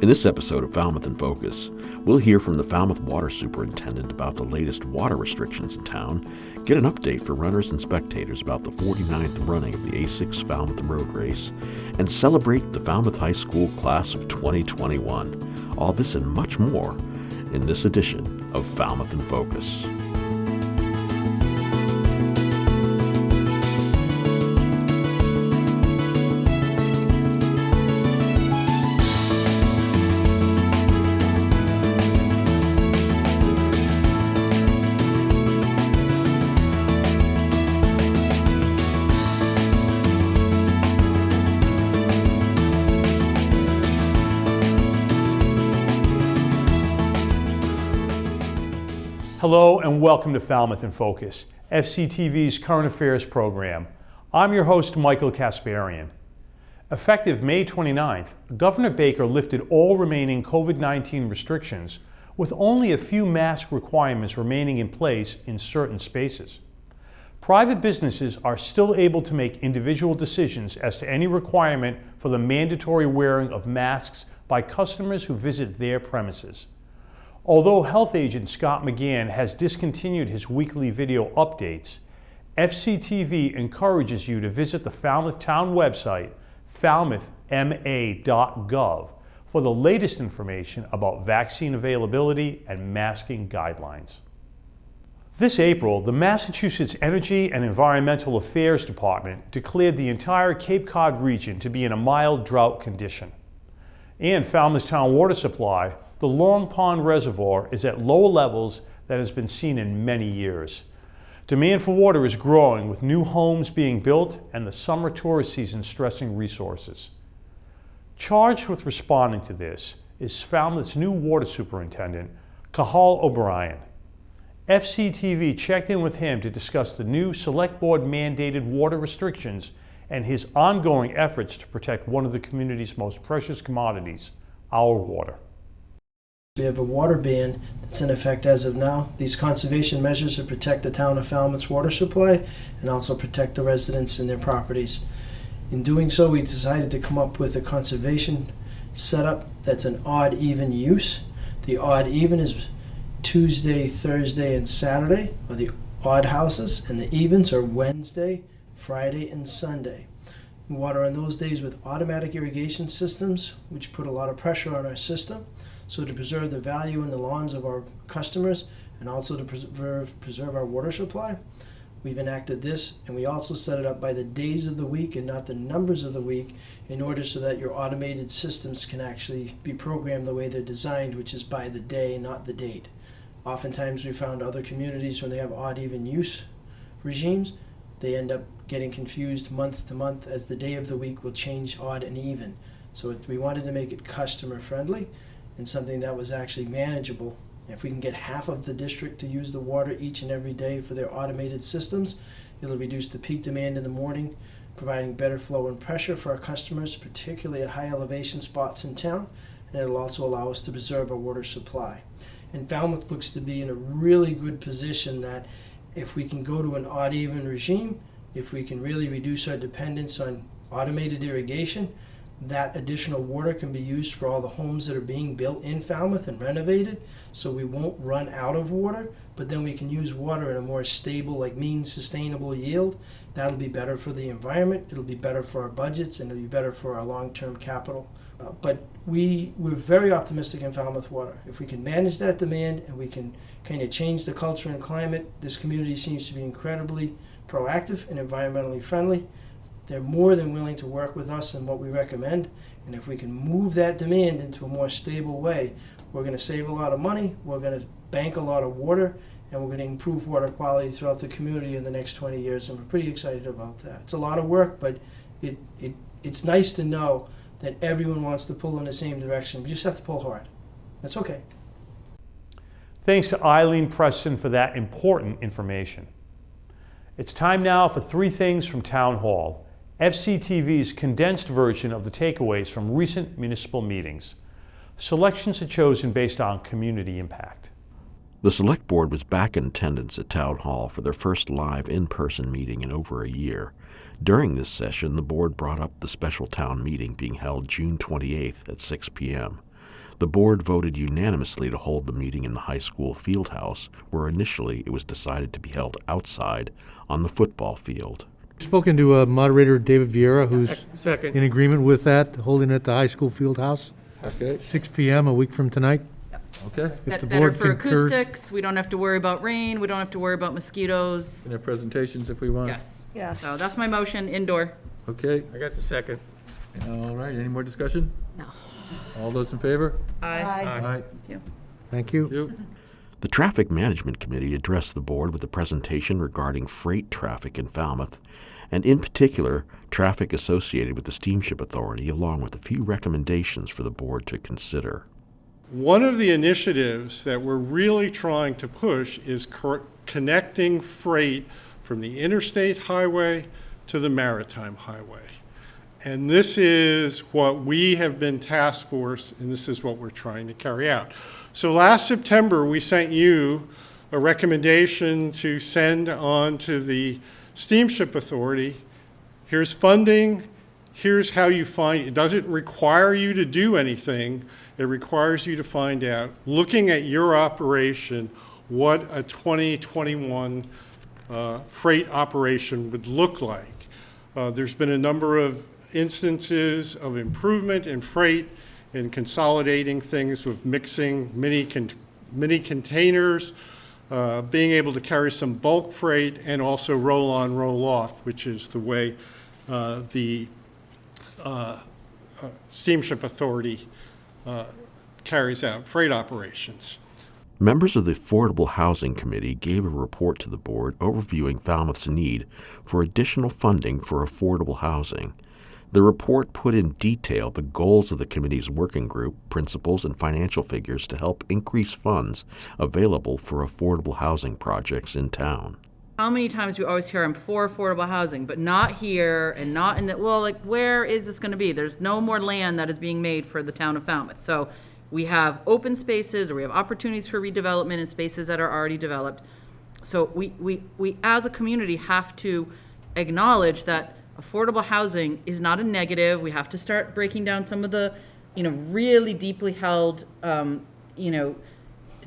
In this episode of Falmouth in Focus, we'll hear from the Falmouth Water Superintendent about the latest water restrictions in town, get an update for runners and spectators about the 49th running of the A6 Falmouth Road Race, and celebrate the Falmouth High School Class of 2021. All this and much more in this edition of Falmouth in Focus. Hello and welcome to Falmouth in Focus, FCTV's current affairs program. I'm your host, Michael Kasparian. Effective May 29th, Governor Baker lifted all remaining COVID-19 restrictions, with only a few mask requirements remaining in place in certain spaces. Private businesses are still able to make individual decisions as to any requirement for the mandatory wearing of masks by customers who visit their premises. Although health agent Scott McGann has discontinued his weekly video updates, FCTV encourages you to visit the Falmouth Town website, falmouthma.gov, for the latest information about vaccine availability and masking guidelines. This April, the Massachusetts Energy and Environmental Affairs Department declared the entire Cape Cod region to be in a mild drought condition. And Falmouth Town water supply, the Long Pond Reservoir, is at lower levels that has been seen in many years. Demand for water is growing, with new homes being built and the summer tourist season stressing resources. Charged with responding to this is Falmouth's new water superintendent, Cathal O'Brien. FCTV checked in with him to discuss the new Select Board mandated water restrictions and his ongoing efforts to protect one of the community's most precious commodities, our water. We have a water ban that's in effect as of now. These conservation measures to protect the town of Falmouth's water supply and also protect the residents and their properties. In doing so, we decided to come up with a conservation setup that's an odd-even use. The odd-even is Tuesday, Thursday, and Saturday are the odd houses, and the evens are Wednesday, Friday, and Sunday. We water on those days with automatic irrigation systems, which put a lot of pressure on our system. So to preserve the value in the lawns of our customers and also to preserve our water supply, we've enacted this, and we also set it up by the days of the week and not the numbers of the week, in order so that your automated systems can actually be programmed the way they're designed, which is by the day, not the date. Oftentimes we found other communities, when they have odd even use regimes, they end up getting confused month to month, as the day of the week will change odd and even. So we wanted to make it customer friendly and something that was actually manageable. If we can get half of the district to use the water each and every day for their automated systems, it'll reduce the peak demand in the morning, providing better flow and pressure for our customers, particularly at high elevation spots in town, and it'll also allow us to preserve our water supply. And Falmouth looks to be in a really good position that if we can go to an odd-even regime, if we can really reduce our dependence on automated irrigation, that additional water can be used for all the homes that are being built in Falmouth and renovated, so we won't run out of water, but then we can use water in a more stable, mean sustainable yield. That'll be better for the environment, it'll be better for our budgets, and it'll be better for our long-term capital. But we're very optimistic in Falmouth Water. If we can manage that demand and we can kind of change the culture and climate, this community seems to be incredibly proactive and environmentally friendly. They're more than willing to work with us in what we recommend, and if we can move that demand into a more stable way, we're going to save a lot of money, we're going to bank a lot of water, and we're going to improve water quality throughout the community in the next 20 years, and we're pretty excited about that. It's a lot of work, but it's nice to know that everyone wants to pull in the same direction. We just have to pull hard. That's okay. Thanks to Eileen Preston for that important information. It's time now for three things from Town Hall, FCTV's condensed version of the takeaways from recent municipal meetings. Selections are chosen based on community impact. The Select Board was back in attendance at Town Hall for their first live in-person meeting in over a year. During this session, the board brought up the special town meeting being held June 28th at 6 p.m. the board voted unanimously to hold the meeting in the high school field house, where initially it was decided to be held outside on the football field. Spoken to moderator David Vieira, who's Second. in agreement with that, holding it at the high school field house, Okay, 6 p.m. a week from tonight. okay. If the Better board for concurs- acoustics, we don't have to worry about rain, we don't have to worry about mosquitoes. And have presentations if we want. Yes. Yes. So that's my motion, indoor. Okay, I got the second. all right, any more discussion? No. All those in favor? Aye. Aye. Thank you. You. The Traffic Management Committee addressed the board with a presentation regarding freight traffic in Falmouth, and in particular, traffic associated with the Steamship Authority, along with a few recommendations for the board to consider. One of the initiatives that we're really trying to push is connecting freight from the interstate highway to the maritime highway. And this is what we have been tasked force, and this is what we're trying to carry out. So last September, we sent you a recommendation to send on to the Steamship Authority. Here's funding, here's how you find, it doesn't require you to do anything, it requires you to find out, looking at your operation, what a 2021 freight operation would look like. There's been a number of instances of improvement in freight and consolidating things with mixing mini containers, being able to carry some bulk freight, and also roll on, roll off, which is the way the Steamship Authority carries out freight operations. Members of the Affordable Housing Committee gave a report to the board overviewing Falmouth's need for additional funding for affordable housing. The report put in detail the goals of the committee's working group, principles, and financial figures to help increase funds available for affordable housing projects in town. How many times we always hear I'm for affordable housing, but not here and not in the, well, like, where is this gonna be? There's no more land that is being made for the town of Falmouth. So we have open spaces, or we have opportunities for redevelopment in spaces that are already developed. So we as a community have to acknowledge that affordable housing is not a negative. We have to start breaking down some of the, really deeply held,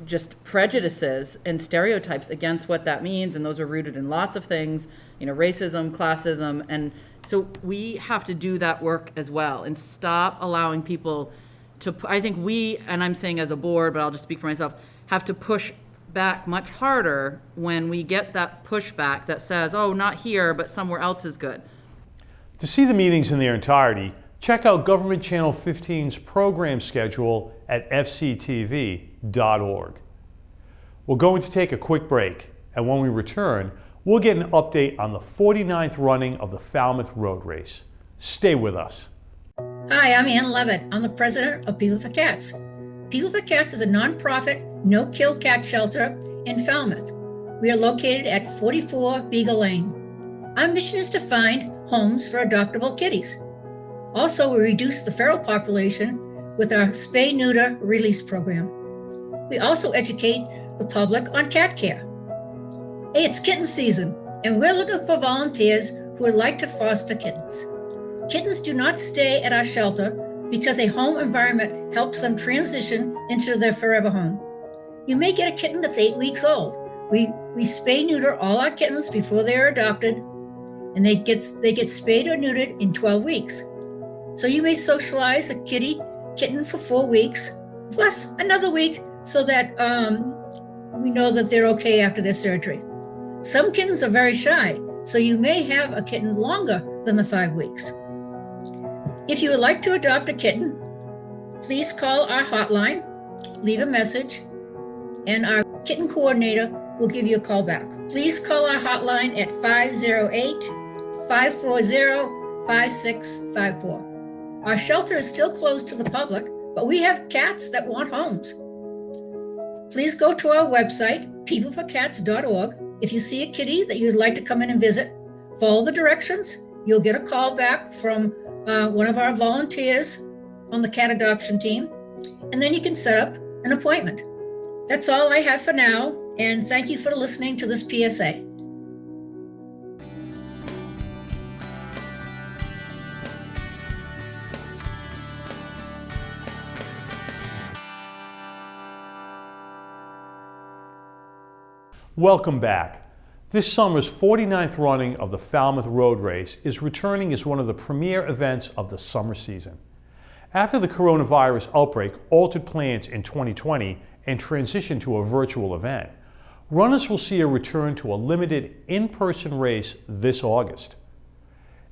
just prejudices and stereotypes against what that means. And those are rooted in lots of things, racism, classism. And so we have to do that work as well and stop allowing people to, I think we, and I'm saying as a board, but I'll just speak for myself, have to push back much harder when we get that pushback that says, oh, not here, but somewhere else is good. To see the meetings in their entirety, check out Government Channel 15's program schedule at fctv.org. We're going to take a quick break, and when we return, we'll get an update on the 49th running of the Falmouth Road Race. Stay with us. Hi, I'm Ann Levitt. I'm the president of People for Cats. People for Cats is a nonprofit, no-kill cat shelter in Falmouth. We are located at 44 Beagle Lane. Our mission is to find homes for adoptable kitties. Also, we reduce the feral population with our spay-neuter release program. We also educate the public on cat care. Hey, it's kitten season, and we're looking for volunteers who would like to foster kittens. Kittens do not stay at our shelter because a home environment helps them transition into their forever home. You may get a kitten that's 8 weeks old. We spay-neuter all our kittens before they are adopted, and they get spayed or neutered in 12 weeks. So you may socialize a kitten for 4 weeks, plus another week, so that we know that they're okay after their surgery. Some kittens are very shy, so you may have a kitten longer than the 5 weeks. If you would like to adopt a kitten, please call our hotline, leave a message, and our kitten coordinator will give you a call back. Please call our hotline at 508-540-5654. Our shelter is still closed to the public, but we have cats that want homes. Please go to our website, peopleforcats.org. If you see a kitty that you'd like to come in and visit, follow the directions. You'll get a call back from one of our volunteers on the cat adoption team, and then you can set up an appointment. That's all I have for now, and thank you for listening to this PSA. Welcome back. This summer's 49th running of the Falmouth Road Race is returning as one of the premier events of the summer season. After the coronavirus outbreak altered plans in 2020 and transitioned to a virtual event, runners will see a return to a limited in-person race this August.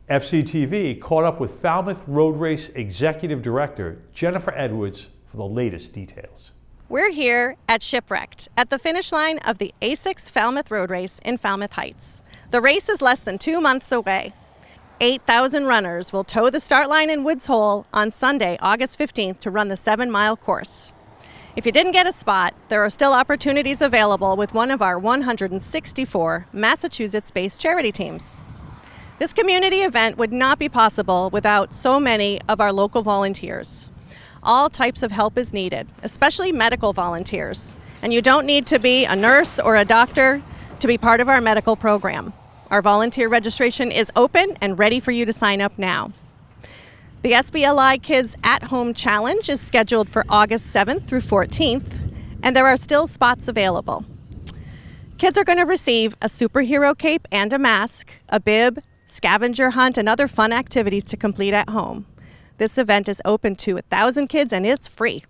FCTV caught up with Falmouth Road Race Executive Director Jennifer Edwards for the latest details. We're here at Shipwrecked at the finish line of the A6 Falmouth Road Race in Falmouth Heights. The race is less than 2 months away. 8,000 runners will toe the start line in Woods Hole on Sunday, August 15th to run the 7-mile course. If you didn't get a spot, there are still opportunities available with one of our 164 Massachusetts-based charity teams. This community event would not be possible without so many of our local volunteers. All types of help is needed, especially medical volunteers. And you don't need to be a nurse or a doctor to be part of our medical program. Our volunteer registration is open and ready for you to sign up now. The SBLI Kids at Home Challenge is scheduled for August 7th through 14th, and there are still spots available. Kids are going to receive a superhero cape and a mask, a bib, scavenger hunt, and other fun activities to complete at home. This event is open to 1,000 kids and it's free.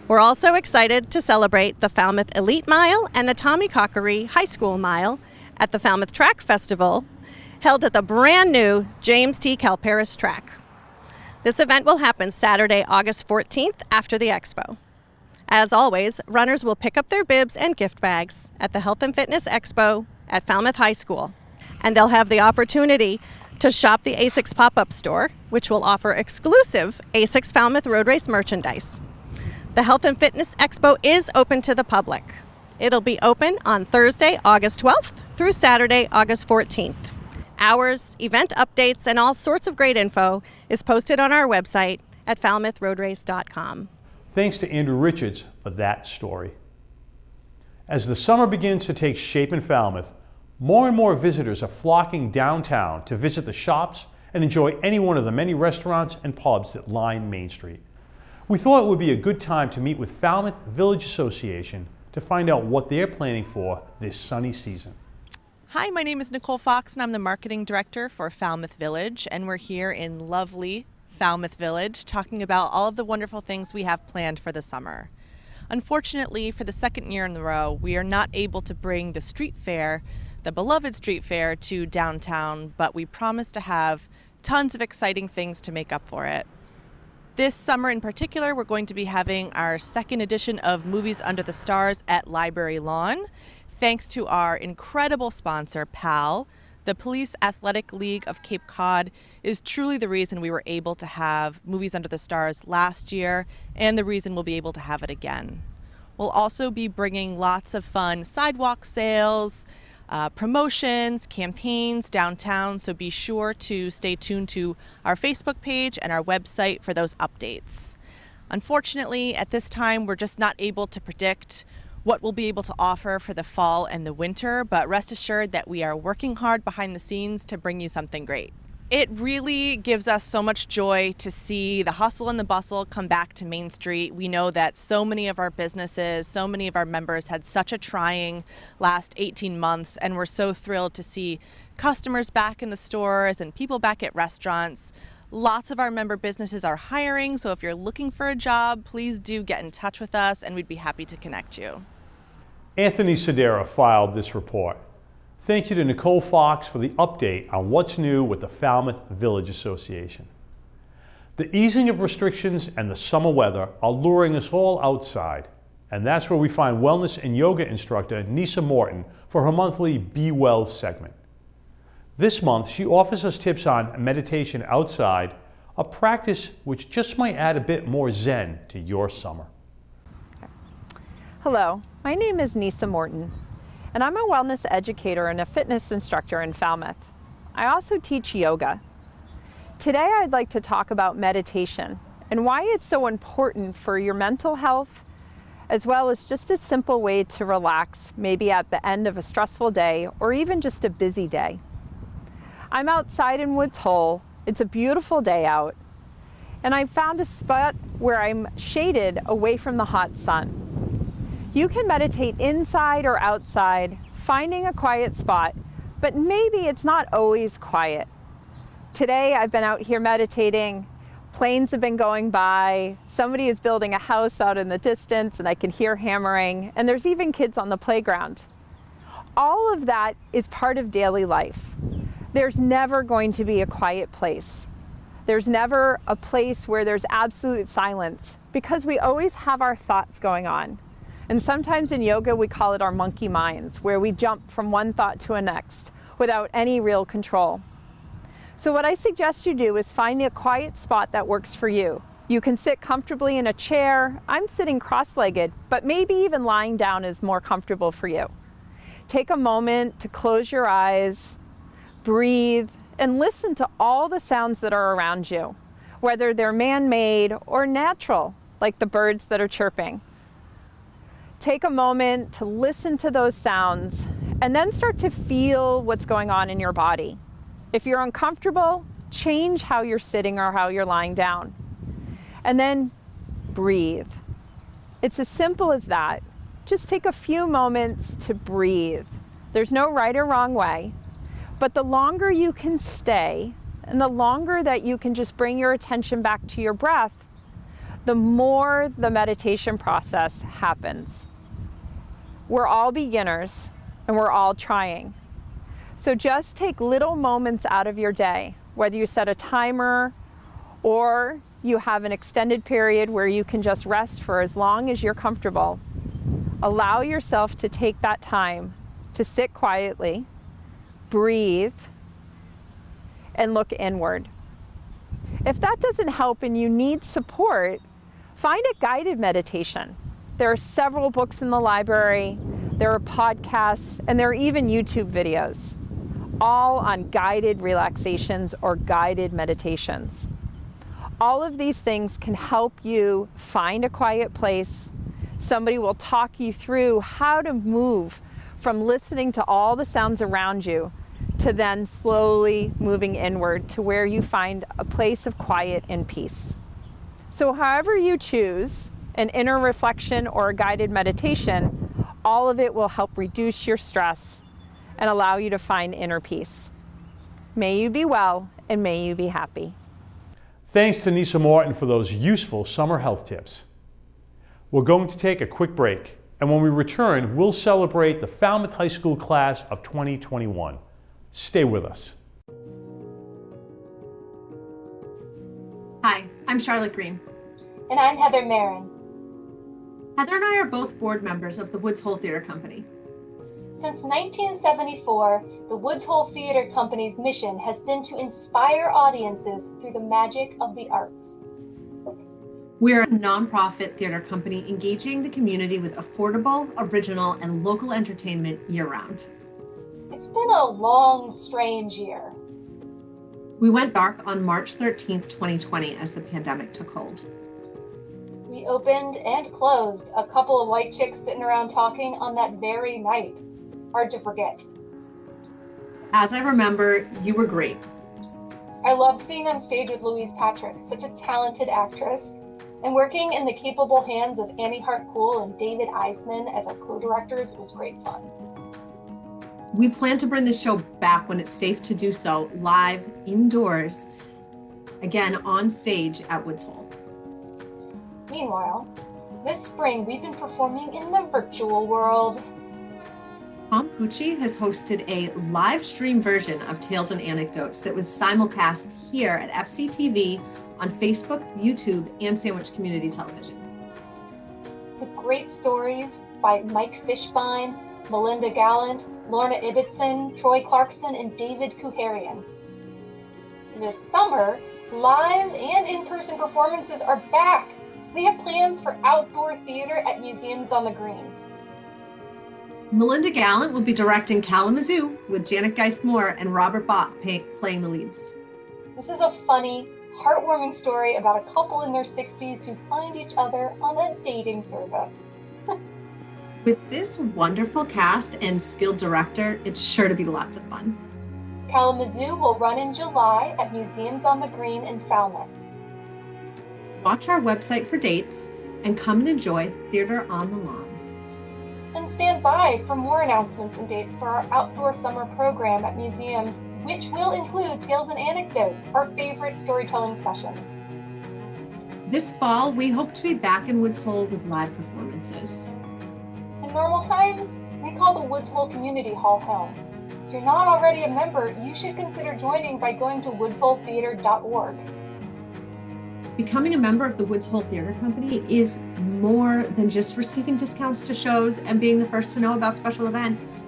We're also excited to celebrate the Falmouth Elite Mile and the Tommy Cockery High School Mile at the Falmouth Track Festival, held at the brand new James T. Calparis track. This event will happen Saturday, August 14th after the expo. As always, runners will pick up their bibs and gift bags at the Health and Fitness Expo at Falmouth High School. And they'll have the opportunity to shop the A6 pop-up store, which will offer exclusive A6 Falmouth Road Race merchandise. The Health and Fitness Expo is open to the public. It'll be open on Thursday, August 12th through Saturday, August 14th. Hours, event updates, and all sorts of great info is posted on our website at falmouthroadrace.com. Thanks to Andrew Richards for that story. As the summer begins to take shape in Falmouth, more and more visitors are flocking downtown to visit the shops and enjoy any one of the many restaurants and pubs that line Main Street. We thought it would be a good time to meet with Falmouth Village Association to find out what they're planning for this sunny season. Hi, my name is Nicole Fox and I'm the Marketing Director for Falmouth Village, and we're here in lovely Falmouth Village talking about all of the wonderful things we have planned for the summer. Unfortunately, for the second year in a row, we are not able to bring the street fair, the beloved street fair, to downtown, but we promise to have tons of exciting things to make up for it. This summer in particular, we're going to be having our second edition of Movies Under the Stars at Library Lawn. Thanks to our incredible sponsor, PAL, the Police Athletic League of Cape Cod is truly the reason we were able to have Movies Under the Stars last year and the reason we'll be able to have it again. We'll also be bringing lots of fun sidewalk sales, promotions, campaigns downtown, so be sure to stay tuned to our Facebook page and our website for those updates. Unfortunately, at this time, we're just not able to predict what we'll be able to offer for the fall and the winter, but rest assured that we are working hard behind the scenes to bring you something great. It really gives us so much joy to see the hustle and the bustle come back to Main Street. We know that so many of our businesses, so many of our members had such a trying last 18 months, and we're so thrilled to see customers back in the stores and people back at restaurants. Lots of our member businesses are hiring, so if you're looking for a job, please do get in touch with us and we'd be happy to connect you. Anthony Sedera filed this report. Thank you to Nicole Fox for the update on what's new with the Falmouth Village Association. The easing of restrictions and the summer weather are luring us all outside, and that's where we find wellness and yoga instructor Niisa Morton for her monthly Be Well segment. This month, she offers us tips on meditation outside, a practice which just might add a bit more zen to your summer. Hello, my name is Niisa Morton, and I'm a wellness educator and a fitness instructor in Falmouth. I also teach yoga. Today I'd like to talk about meditation and why it's so important for your mental health, as well as just a simple way to relax, maybe at the end of a stressful day or even just a busy day. I'm outside in Woods Hole. It's a beautiful day out, and I found a spot where I'm shaded away from the hot sun. You can meditate inside or outside, finding a quiet spot, but maybe it's not always quiet. Today I've been out here meditating, planes have been going by, somebody is building a house out in the distance and I can hear hammering, and there's even kids on the playground. All of that is part of daily life. There's never going to be a quiet place. There's never a place where there's absolute silence because we always have our thoughts going on. And sometimes in yoga we call it our monkey minds, where we jump from one thought to the next without any real control. So what I suggest you do is find a quiet spot that works for you. You can sit comfortably in a chair. I'm sitting cross-legged, but maybe even lying down is more comfortable for you. Take a moment to close your eyes, breathe, and listen to all the sounds that are around you, whether they're man-made or natural, like the birds that are chirping. Take a moment to listen to those sounds and then start to feel what's going on in your body. If you're uncomfortable, change how you're sitting or how you're lying down. And then breathe. It's as simple as that. Just take a few moments to breathe. There's no right or wrong way, but the longer you can stay and the longer that you can just bring your attention back to your breath, the more the meditation process happens. We're all beginners and we're all trying. So just take little moments out of your day, whether you set a timer or you have an extended period where you can just rest for as long as you're comfortable. Allow yourself to take that time to sit quietly, breathe, and look inward. If that doesn't help and you need support, find a guided meditation. There are several books in the library, there are podcasts, and there are even YouTube videos, all on guided relaxations or guided meditations. All of these things can help you find a quiet place. Somebody will talk you through how to move from listening to all the sounds around you to then slowly moving inward to where you find a place of quiet and peace. So however you choose, an inner reflection or a guided meditation, all of it will help reduce your stress and allow you to find inner peace. May you be well and may you be happy. Thanks to Niisa Morton for those useful summer health tips. We're going to take a quick break, and when we return, we'll celebrate the Falmouth High School Class of 2021. Stay with us. Hi, I'm Charlotte Green. And I'm Heather Marin. Heather and I are both board members of the Woods Hole Theater Company. Since 1974, the Woods Hole Theater Company's mission has been to inspire audiences through the magic of the arts. We're a nonprofit theater company engaging the community with affordable, original, and local entertainment year-round. It's been a long, strange year. We went dark on March 13th, 2020 as the pandemic took hold. We opened and closed a couple of white chicks sitting around talking on that very night. Hard to forget. As I remember, you were great. I loved being on stage with Louise Patrick, such a talented actress, and working in the capable hands of Annie Hart-Poole and David Eisman as our co-directors was great fun. We plan to bring the show back when it's safe to do so, live, indoors, again on stage at Woods Hole. Meanwhile, this spring we've been performing in the virtual world. Tom Pucci has hosted a live stream version of Tales and Anecdotes that was simulcast here at FCTV on Facebook, YouTube, and Sandwich Community Television. With great stories by Mike Fishbein, Melinda Gallant, Lorna Ibbotson, Troy Clarkson, and David Kuharian. This summer, live and in-person performances are back. We have plans for outdoor theater at museums on the green. Melinda Gallant will be directing Kalamazoo with Janet Geist-Moore and Robert Bach playing the leads. This is a funny, heartwarming story about a couple in their 60s who find each other on a dating service. With this wonderful cast and skilled director, it's sure to be lots of fun. Kalamazoo will run in July at Museums on the Green in Falmouth. Watch our website for dates and come and enjoy Theater on the Lawn. And stand by for more announcements and dates for our outdoor summer program at museums, which will include Tales and Anecdotes, our favorite storytelling sessions. This fall, we hope to be back in Woods Hole with live performances. In normal times, we call the Woods Hole Community Hall home. If you're not already a member, you should consider joining by going to woodsholetheater.org. Becoming a member of the Woods Hole Theater Company is more than just receiving discounts to shows and being the first to know about special events.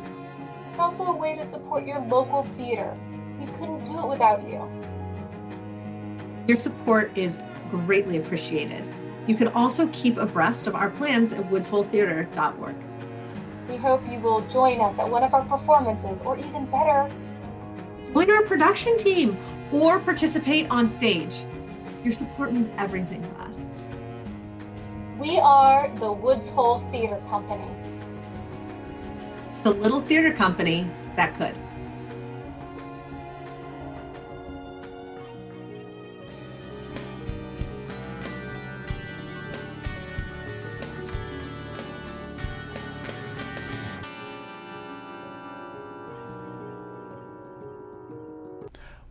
It's also a way to support your local theater. We couldn't do it without you. Your support is greatly appreciated. You can also keep abreast of our plans at woodsholetheater.org. We hope you will join us at one of our performances, or even better, join our production team or participate on stage. Your support means everything to us. We are the Woods Hole Theater Company. The little theater company that could.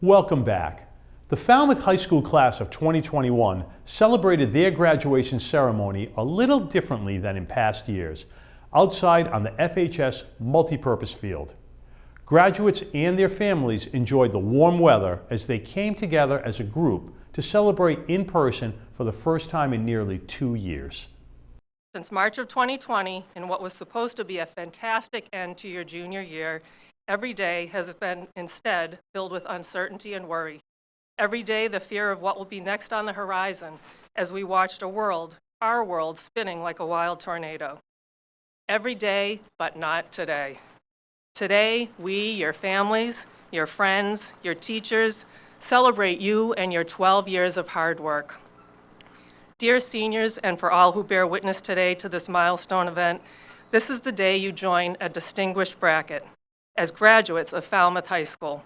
Welcome back. The Falmouth High School Class of 2021 celebrated their graduation ceremony a little differently than in past years, outside on the FHS multipurpose field. Graduates and their families enjoyed the warm weather as they came together as a group to celebrate in person for the first time in nearly 2 years. Since March of 2020, in what was supposed to be a fantastic end to your junior year, every day has been instead filled with uncertainty and worry. Every day, the fear of what will be next on the horizon as we watched a world, our world, spinning like a wild tornado. Every day, but not today. Today, we, your families, your friends, your teachers, celebrate you and your 12 years of hard work. Dear seniors, and for all who bear witness today to this milestone event, this is the day you join a distinguished bracket as graduates of Falmouth High School.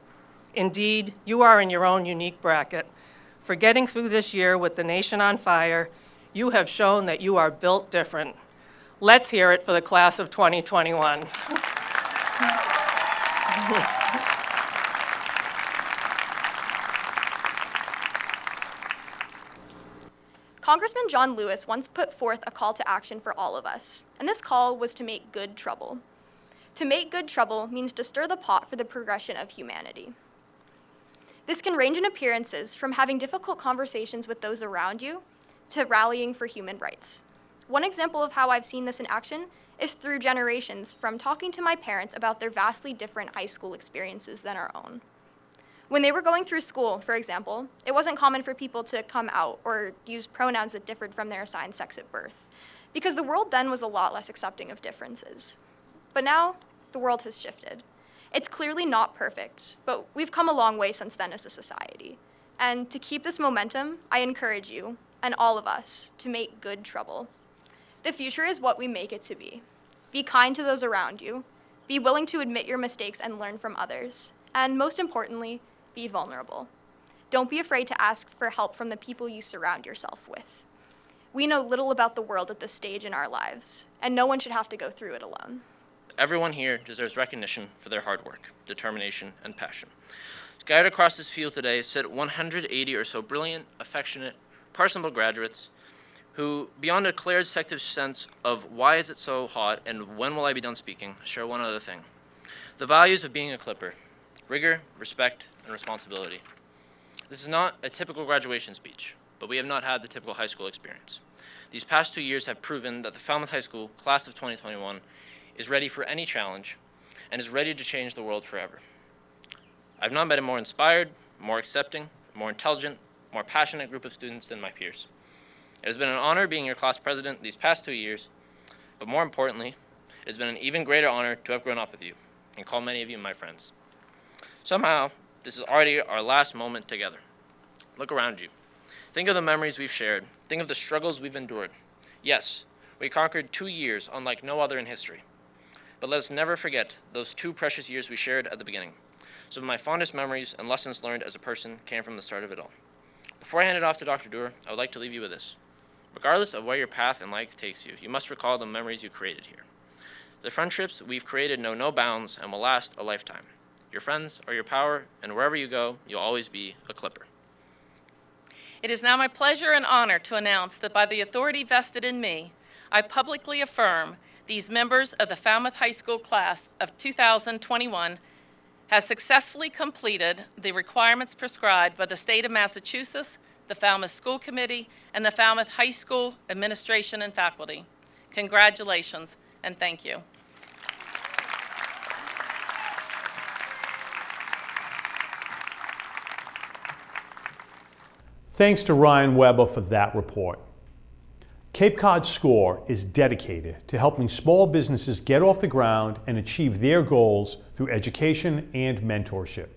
Indeed, you are in your own unique bracket. For getting through this year with the nation on fire, you have shown that you are built different. Let's hear it for the class of 2021. Congressman John Lewis once put forth a call to action for all of us, and this call was to make good trouble. To make good trouble means to stir the pot for the progression of humanity. This can range in appearances from having difficult conversations with those around you to rallying for human rights. One example of how I've seen this in action is through generations, from talking to my parents about their vastly different high school experiences than our own. When they were going through school, for example, it wasn't common for people to come out or use pronouns that differed from their assigned sex at birth, because the world then was a lot less accepting of differences. But now, the world has shifted. It's clearly not perfect, but we've come a long way since then as a society. And to keep this momentum, I encourage you, and all of us, to make good trouble. The future is what we make it to be. Be kind to those around you. Be willing to admit your mistakes and learn from others. And most importantly, be vulnerable. Don't be afraid to ask for help from the people you surround yourself with. We know little about the world at this stage in our lives, and no one should have to go through it alone. Everyone here deserves recognition for their hard work, determination, and passion. Scattered across this field today sit 180 or so brilliant, affectionate, personable graduates who, beyond a clear sective sense of why is it so hot and when will I be done speaking, share one other thing: the values of being a Clipper: rigor, respect, and responsibility. This is not a typical graduation speech, but we have not had the typical high school experience. These past 2 years have proven that the Falmouth High School Class of 2021 is ready for any challenge and is ready to change the world forever. I've not met a more inspired, more accepting, more intelligent, more passionate group of students than my peers. It has been an honor being your class president these past 2 years, but more importantly, it has been an even greater honor to have grown up with you and call many of you my friends. Somehow, this is already our last moment together. Look around you. Think of the memories we've shared. Think of the struggles we've endured. Yes, we conquered 2 years unlike no other in history. But let us never forget those 2 precious years we shared at the beginning. Some of my fondest memories and lessons learned as a person came from the start of it all. Before I hand it off to Dr. Doerr, I would like to leave you with this. Regardless of where your path in life takes you, you must recall the memories you created here. The friendships we've created know no bounds and will last a lifetime. Your friends are your power, and wherever you go, you'll always be a Clipper. It is now my pleasure and honor to announce that by the authority vested in me, I publicly affirm these members of the Falmouth High School Class of 2021 has successfully completed the requirements prescribed by the state of Massachusetts, the Falmouth School Committee, and the Falmouth High School administration and faculty. Congratulations and thank you. Thanks to Ryan Weber for that report. Cape Cod SCORE is dedicated to helping small businesses get off the ground and achieve their goals through education and mentorship.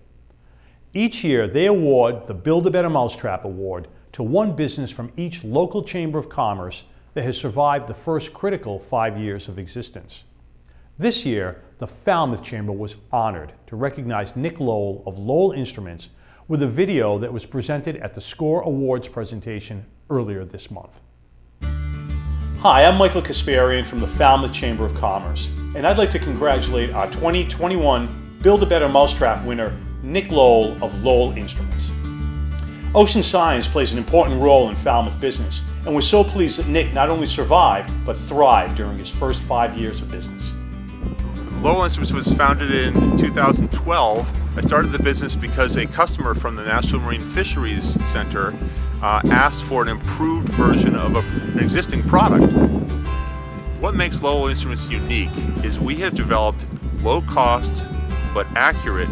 Each year, they award the Build a Better Mousetrap Award to one business from each local Chamber of Commerce that has survived the first critical 5 years of existence. This year, the Falmouth Chamber was honored to recognize Nick Lowell of Lowell Instruments with a video that was presented at the SCORE Awards presentation earlier this month. Hi, I'm Michael Kasparian from the Falmouth Chamber of Commerce, and I'd like to congratulate our 2021 Build a Better Mousetrap winner, Nick Lowell of Lowell Instruments. Ocean science plays an important role in Falmouth business, and we're so pleased that Nick not only survived, but thrived during his first 5 years of business. Lowell Instruments was founded in 2012. I started the business because a customer from the National Marine Fisheries Center asked for an improved version of an existing product. What makes Lowell Instruments unique is we have developed low-cost but accurate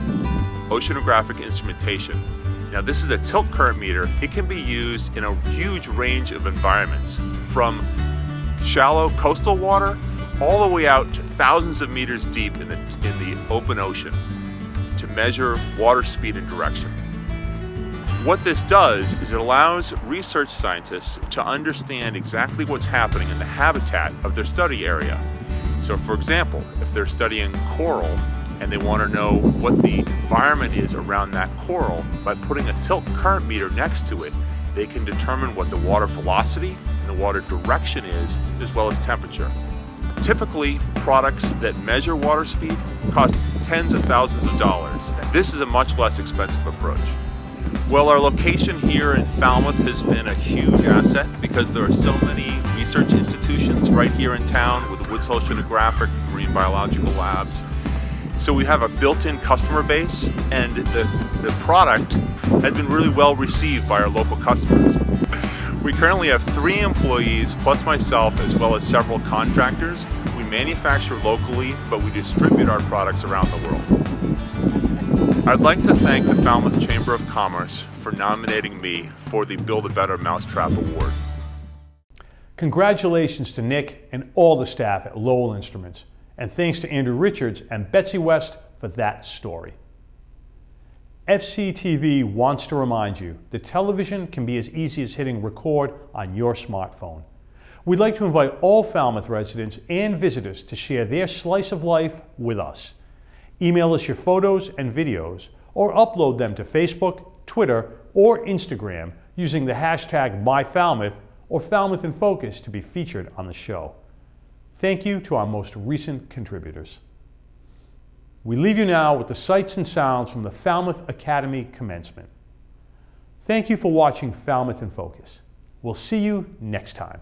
oceanographic instrumentation. Now, this is a tilt current meter. It can be used in a huge range of environments, from shallow coastal water all the way out to thousands of meters deep in the open ocean to measure water speed and direction. What this does is it allows research scientists to understand exactly what's happening in the habitat of their study area. So, for example, if they're studying coral and they want to know what the environment is around that coral, by putting a tilt current meter next to it, they can determine what the water velocity and the water direction is, as well as temperature. Typically, products that measure water speed cost tens of thousands of dollars. This is a much less expensive approach. Well, our location here in Falmouth has been a huge asset because there are so many research institutions right here in town with the Woods Oceanographic and Marine Biological Labs. So we have a built-in customer base, and the product has been really well received by our local customers. We currently have 3 employees, plus myself, as well as several contractors. We manufacture locally, but we distribute our products around the world. I'd like to thank the Falmouth Chamber of Commerce for nominating me for the Build a Better Mousetrap Award. Congratulations to Nick and all the staff at Lowell Instruments, and thanks to Andrew Richards and Betsy West for that story. FCTV wants to remind you that television can be as easy as hitting record on your smartphone. We'd like to invite all Falmouth residents and visitors to share their slice of life with us. Email us your photos and videos, or upload them to Facebook, Twitter, or Instagram using the hashtag MyFalmouth or Falmouth in Focus to be featured on the show. Thank you to our most recent contributors. We leave you now with the sights and sounds from the Falmouth Academy Commencement. Thank you for watching Falmouth in Focus. We'll see you next time.